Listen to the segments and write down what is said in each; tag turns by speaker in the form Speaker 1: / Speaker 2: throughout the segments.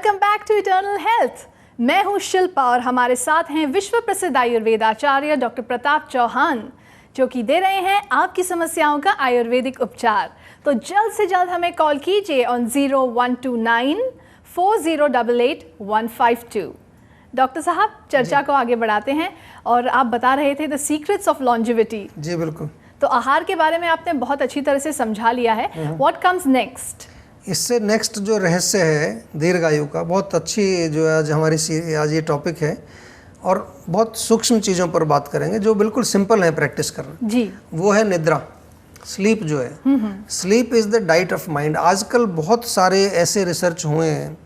Speaker 1: Welcome back to eternal health. मैं हूं शिल्पा और हमारे साथ हैं विश्व प्रसिद्ध आयुर्वेद आचार्य डॉक्टर प्रताप चौहान, जो कि दे रहे हैं आपकी समस्याओं का आयुर्वेदिक उपचार। तो जल्द से जल्द हमें कॉल कीजिए ऑन 0129 4088 152। डॉक्टर साहब, चर्चा को आगे बढ़ाते हैं और आप बता रहे थे द सीक्रेट्स ऑफ लॉन्जिविटी।
Speaker 2: जी बिल्कुल।
Speaker 1: तो आहार के बारे में आपने बहुत अच्छी तरह से समझा लिया है। What comes next?
Speaker 2: इससे नेक्स्ट जो रहस्य है दीर्घायु का, बहुत अच्छी जो है आज ये टॉपिक है और बहुत सूक्ष्म चीज़ों पर बात करेंगे जो बिल्कुल सिंपल है प्रैक्टिस करना
Speaker 1: जी।
Speaker 2: वो है निद्रा। स्लीप जो है, sleep is the diet of mind. आजकल बहुत सारे ऐसे रिसर्च हुए हैं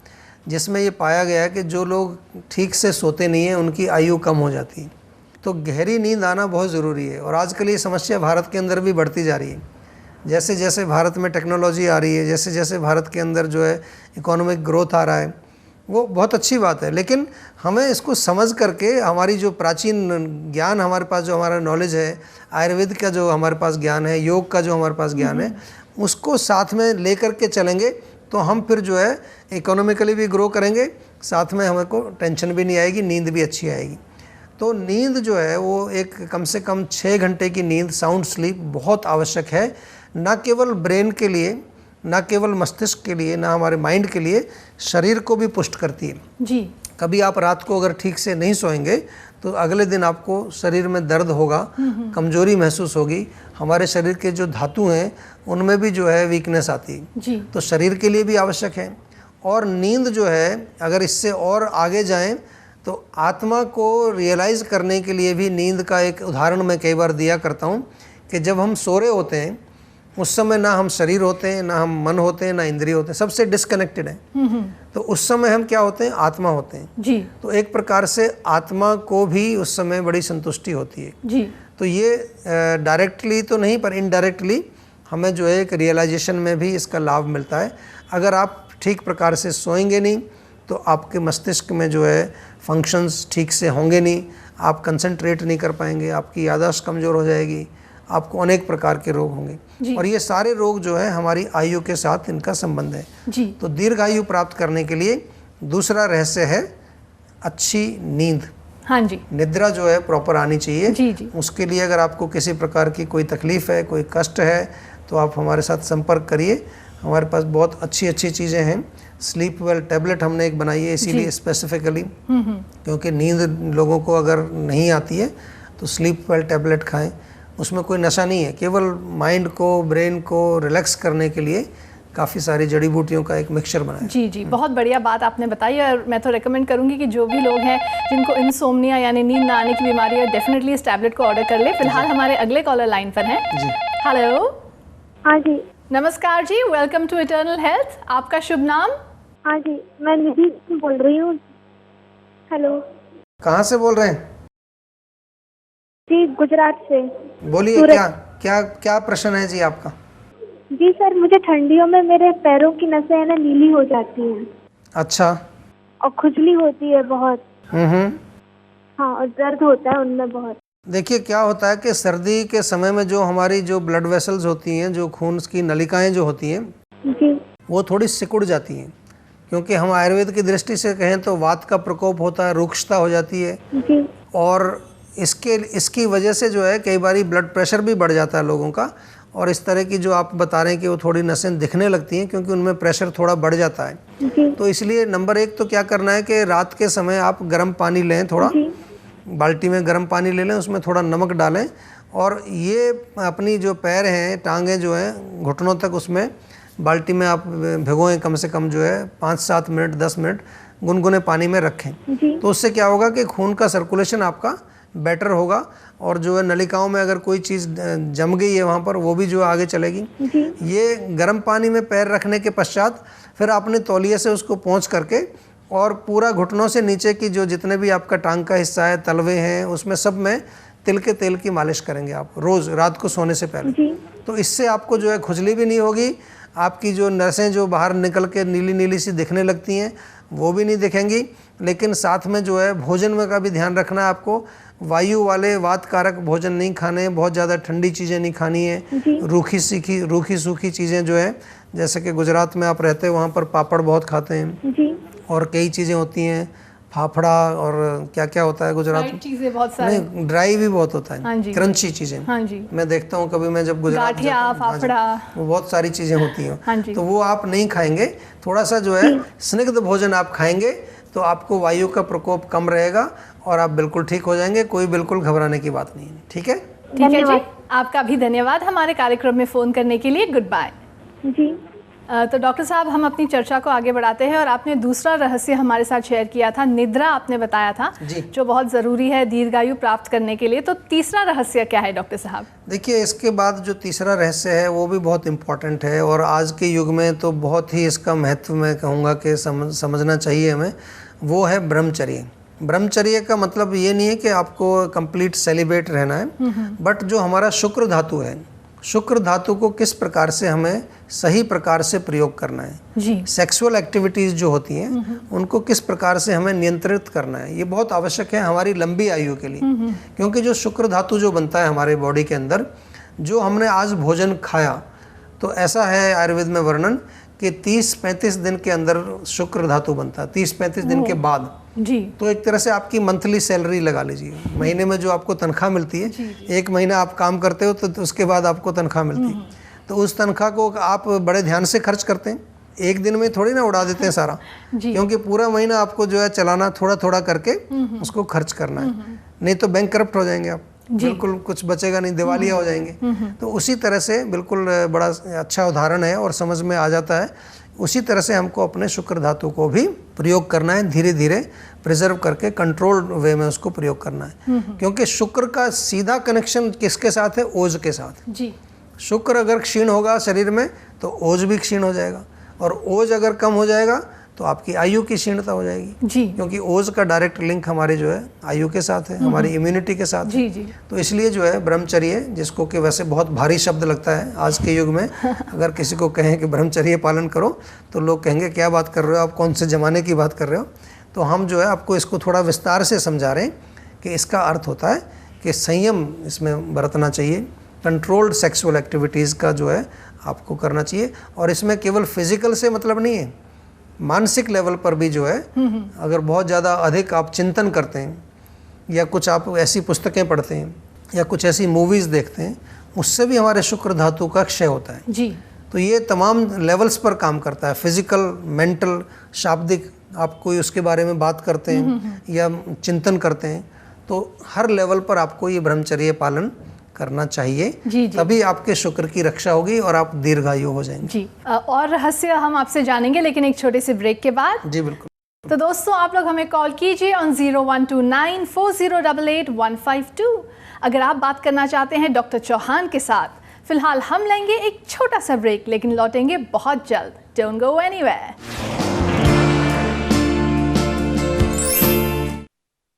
Speaker 2: जिसमें ये पाया गया है कि जो लोग ठीक से सोते नहीं हैं उनकी आयु कम हो जाती है। तो गहरी नींद आना बहुत ज़रूरी है और आजकल ये समस्या भारत के अंदर भी बढ़ती जा रही है। जैसे जैसे भारत में टेक्नोलॉजी आ रही है, जैसे जैसे भारत के अंदर जो है इकोनॉमिक ग्रोथ आ रहा है, वो बहुत अच्छी बात है, लेकिन हमें इसको समझ करके हमारी जो प्राचीन ज्ञान हमारे पास, जो हमारा नॉलेज है, आयुर्वेद का जो हमारे पास ज्ञान है, योग का जो हमारे पास ज्ञान है, उसको साथ में ले करके चलेंगे तो हम फिर जो है इकोनॉमिकली भी ग्रो करेंगे, साथ में हमें को टेंशन भी नहीं आएगी, नींद भी अच्छी आएगी। तो नींद जो है वो एक कम से कम 6 घंटे की नींद, साउंड स्लीप बहुत आवश्यक है, ना केवल ब्रेन के लिए, ना केवल मस्तिष्क के लिए, ना हमारे माइंड के लिए, शरीर को भी पुष्ट करती है
Speaker 1: जी।
Speaker 2: कभी आप रात को अगर ठीक से नहीं सोएंगे तो अगले दिन आपको शरीर में दर्द होगा, कमजोरी महसूस होगी, हमारे शरीर के जो धातु हैं उनमें भी जो है वीकनेस आती है
Speaker 1: जी।
Speaker 2: तो शरीर के लिए भी आवश्यक है। और नींद जो है अगर इससे और आगे जाएं तो आत्मा को रियलाइज़ करने के लिए भी नींद का एक उदाहरण मैं कई बार दिया करता हूँ कि जब हम सो रहे होते हैं उस समय ना हम शरीर होते हैं, ना हम मन होते हैं, ना इंद्रिय होते हैं, सबसे डिस्कनेक्टेड हैं। तो उस समय हम क्या होते हैं? आत्मा होते हैं
Speaker 1: जी।
Speaker 2: तो एक प्रकार से आत्मा को भी उस समय बड़ी संतुष्टि होती है
Speaker 1: जी।
Speaker 2: तो ये डायरेक्टली तो नहीं पर इनडायरेक्टली हमें जो है एक रियलाइजेशन में भी इसका लाभ मिलता है। अगर आप ठीक प्रकार से सोएंगे नहीं तो आपके मस्तिष्क में जो है फंक्शंस ठीक से होंगे नहीं, आप कंसंट्रेट नहीं कर पाएंगे, आपकी याददाश्त कमज़ोर हो जाएगी, आपको अनेक प्रकार के रोग होंगे और ये सारे रोग जो है हमारी आयु के साथ इनका संबंध है
Speaker 1: जी।
Speaker 2: तो दीर्घायु प्राप्त करने के लिए दूसरा रहस्य है अच्छी नींद।
Speaker 1: हाँ जी।
Speaker 2: निद्रा जो है प्रॉपर आनी चाहिए
Speaker 1: जी जी।
Speaker 2: उसके लिए अगर आपको किसी प्रकार की कोई तकलीफ़ है, कोई कष्ट है तो आप हमारे साथ संपर्क करिए। हमारे पास बहुत अच्छी अच्छी चीज़ें हैं। स्लीप वेल टैबलेट हमने एक बनाई है इसीलिए स्पेसिफिकली, क्योंकि नींद लोगों को अगर नहीं आती है तो स्लीप वेल टैबलेट खाएं। उसमें कोई नशा नहीं है, केवल माइंड को, ब्रेन को रिलैक्स करने के लिए काफ़ी सारी जड़ी बूटियों का एक मिक्सचर बनाया।
Speaker 1: जी जी, बहुत बढ़िया बात आपने बताई और मैं तो रेकमेंड करूंगी कि जो भी लोग हैं जिनको इंसोम्निया यानी नींद ना आने की बीमारी है, डेफिनेटली इस टैबलेट को ऑर्डर कर ले। फिलहाल हमारे अगले कॉलर लाइन पर हैं जी। हेलो।
Speaker 3: हाँ जी।
Speaker 1: नमस्कार जी, वेलकम टू इटर्नल हेल्थ। आपका शुभ नाम?
Speaker 3: हाँ जी, मैं निधि बोल रही हूँ। हेलो।
Speaker 2: कहाँ से बोल रहे हैं?
Speaker 3: जी, गुजरात से।
Speaker 2: बोलिए, क्या क्या क्या प्रश्न है जी आपका?
Speaker 3: जी सर, मुझे ठंडियों में मेरे पैरों की नसें है ना नीली हो जाती हैं।
Speaker 2: अच्छा।
Speaker 3: और खुजली होती है बहुत। हाँ, और दर्द होता है उनमें बहुत।
Speaker 2: देखिए क्या होता है कि सर्दी के समय में जो हमारी जो ब्लड वेसल्स होती हैं, जो खून की नलिकाएं जो होती हैं
Speaker 3: जी, वो
Speaker 2: थोड़ी सिकुड़ जाती हैं, क्योंकि हम आयुर्वेद की दृष्टि से कहें तो वात का प्रकोप होता है, रुक्षता हो जाती है
Speaker 3: जी।
Speaker 2: और इसकी वजह से जो है कई बार ब्लड प्रेशर भी बढ़ जाता है लोगों का। और इस तरह की जो आप बता रहे हैं कि वो थोड़ी नसें दिखने लगती हैं क्योंकि उनमें प्रेशर थोड़ा बढ़ जाता है
Speaker 3: जी।
Speaker 2: तो इसलिए नंबर 1 तो क्या करना है कि रात के समय आप गर्म पानी लें, थोड़ा बाल्टी में गर्म पानी ले लें, उसमें थोड़ा नमक डालें और ये अपनी जो पैर हैं, टांगें जो हैं, घुटनों तक उसमें बाल्टी में आप भिगोएं, कम से कम जो है 5-7 मिनट 10 मिनट गुनगुने पानी में रखें। तो उससे क्या होगा कि खून का सर्कुलेशन आपका बेटर होगा और जो है नलिकाओं में अगर कोई चीज़ जम गई है वहाँ पर वो भी जो आगे चलेगी। ये गर्म पानी में पैर रखने के पश्चात फिर आपने तौलिए से उसको पोंछ करके और पूरा घुटनों से नीचे की जो जितने भी आपका टांग का हिस्सा है, तलवे हैं, उसमें सब में तिल के तेल की मालिश करेंगे आप रोज़ रात को सोने से पहले। तो इससे आपको जो है खुजली भी नहीं होगी, आपकी जो नसें जो बाहर निकल के नीली नीली सी दिखने लगती हैं वो भी नहीं दिखेंगी। लेकिन साथ में जो है भोजन में का भी ध्यान रखना है आपको। वायु वाले वात कारक भोजन नहीं खाने, बहुत ज़्यादा ठंडी चीज़ें नहीं खानी है। रूखी सूखी चीज़ें जो है, जैसे कि गुजरात में आप रहते हैं वहाँ पर पापड़ बहुत खाते हैं, और कई चीज़ें होती हैं, फाफड़ा और क्या क्या होता है गुजरात में,
Speaker 1: चीजें बहुत सारी,
Speaker 2: नहीं ड्राई भी बहुत होता है,
Speaker 1: हाँ जी,
Speaker 2: क्रंची चीज़ें,
Speaker 1: हाँ जी,
Speaker 2: मैं देखता हूँ कभी मैं जब गुजरात
Speaker 1: गाठिया,
Speaker 2: जाता हूँ, हाँ जी,
Speaker 1: फाफड़ा,
Speaker 2: वो बहुत सारी चीज़ें होती हैं,
Speaker 1: हाँ जी,
Speaker 2: तो वो आप नहीं खाएंगे। थोड़ा सा जो है स्निग्ध भोजन आप खाएंगे तो आपको वायु का प्रकोप कम रहेगा और आप बिल्कुल ठीक हो जाएंगे, कोई बिल्कुल घबराने की बात नहीं है। ठीक है,
Speaker 1: ठीक है जी, आपका भी धन्यवाद हमारे कार्यक्रम में फ़ोन करने के लिए। गुड बाय
Speaker 3: जी।
Speaker 1: तो डॉक्टर साहब, हम अपनी चर्चा को आगे बढ़ाते हैं और आपने दूसरा रहस्य हमारे साथ शेयर किया था, निद्रा आपने बताया था
Speaker 2: जी,
Speaker 1: जो बहुत ज़रूरी है दीर्घायु प्राप्त करने के लिए। तो तीसरा रहस्य क्या है डॉक्टर साहब?
Speaker 2: देखिए इसके बाद जो तीसरा रहस्य है वो भी बहुत इम्पॉर्टेंट है और आज के युग में तो बहुत ही इसका महत्व मैं कहूँगा कि समझना चाहिए हमें। वो है ब्रह्मचर्य। ब्रह्मचर्य का मतलब ये नहीं है कि आपको कंप्लीट सेलिब्रेट रहना है, बट जो हमारा शुक्र धातु है, शुक्र धातु को किस प्रकार से हमें सही प्रकार से प्रयोग करना है
Speaker 1: जी,
Speaker 2: सेक्सुअल एक्टिविटीज़ जो होती हैं उनको किस प्रकार से हमें नियंत्रित करना है, ये बहुत आवश्यक है हमारी लंबी आयु के लिए। क्योंकि जो शुक्र धातु जो बनता है हमारे बॉडी के अंदर, जो हमने आज भोजन खाया, तो ऐसा है आयुर्वेद में वर्णन कि 30-35 दिन के अंदर शुक्र धातु बनता है, 30-35 दिन के बाद
Speaker 1: जी।
Speaker 2: तो एक तरह से आपकी मंथली सैलरी लगा लीजिए, महीने में जो आपको तनख्वाह मिलती है, एक महीना आप काम करते हो तो उसके बाद आपको तनख्वाह मिलती है, तो उस तनख्वाह को आप बड़े ध्यान से खर्च करते हैं, एक दिन में थोड़ी ना उड़ा देते हैं सारा, क्योंकि पूरा महीना आपको जो है चलाना, थोड़ा थोड़ा करके उसको खर्च करना है, नहीं तो बैंक करप्ट हो जाएंगे आप, बिल्कुल कुछ बचेगा नहीं, दिवालिया हो जाएंगे। तो उसी तरह से बिल्कुल बड़ा अच्छा उदाहरण है और समझ में आ जाता है। उसी तरह से हमको अपने शुक्र धातु को भी प्रयोग करना है, धीरे धीरे प्रिजर्व करके कंट्रोल्ड वे में उसको प्रयोग करना है। क्योंकि शुक्र का सीधा कनेक्शन किसके साथ है? ओज के साथ
Speaker 1: जी।
Speaker 2: शुक्र अगर क्षीण होगा शरीर में तो ओज भी क्षीण हो जाएगा, और ओज अगर कम हो जाएगा तो आपकी आयु की क्षीणता हो जाएगी
Speaker 1: जी,
Speaker 2: क्योंकि ओज का डायरेक्ट लिंक हमारे जो है आयु के साथ है, हमारी इम्यूनिटी के साथ
Speaker 1: जी,
Speaker 2: है।
Speaker 1: जी।
Speaker 2: तो इसलिए जो है ब्रह्मचर्य, जिसको कि वैसे बहुत भारी शब्द लगता है आज के युग में, अगर किसी को कहें कि ब्रह्मचर्य पालन करो तो लोग कहेंगे क्या बात कर रहे हो आप, कौन से ज़माने की बात कर रहे हो। तो हम जो है आपको इसको थोड़ा विस्तार से समझा रहे हैं कि इसका अर्थ होता है कि संयम इसमें बरतना चाहिए, कंट्रोल्ड सेक्सुअल एक्टिविटीज़ का जो है आपको करना चाहिए। और इसमें केवल फिजिकल से मतलब नहीं है, मानसिक लेवल पर भी जो है अगर बहुत ज़्यादा अधिक आप चिंतन करते हैं या कुछ आप ऐसी पुस्तकें पढ़ते हैं या कुछ ऐसी मूवीज़ देखते हैं, उससे भी हमारे शुक्र धातु का क्षय होता है
Speaker 1: जी।
Speaker 2: तो ये तमाम लेवल्स पर काम करता है, फिजिकल, मेंटल, शाब्दिक। आप कोई उसके बारे में बात करते हैं या चिंतन करते हैं तो हर लेवल पर आपको ये ब्रह्मचर्य पालन करना चाहिए,
Speaker 1: जी।
Speaker 2: तभी आपके शुक्र की रक्षा होगी और आप दीर्घायु हो जाएंगे।
Speaker 1: जी। और रहस्य हम आपसे जानेंगे लेकिन एक छोटे से ब्रेक के बाद।
Speaker 2: जी बिल्कुल।
Speaker 1: तो दोस्तों, आप लोग हमें कॉल कीजिए ऑन 01294088-152 अगर आप बात करना चाहते हैं डॉक्टर चौहान के साथ। फिलहाल हम लेंगे एक छोटा सा ब्रेक, लेकिन लौटेंगे बहुत जल्द। Don't go anywhere.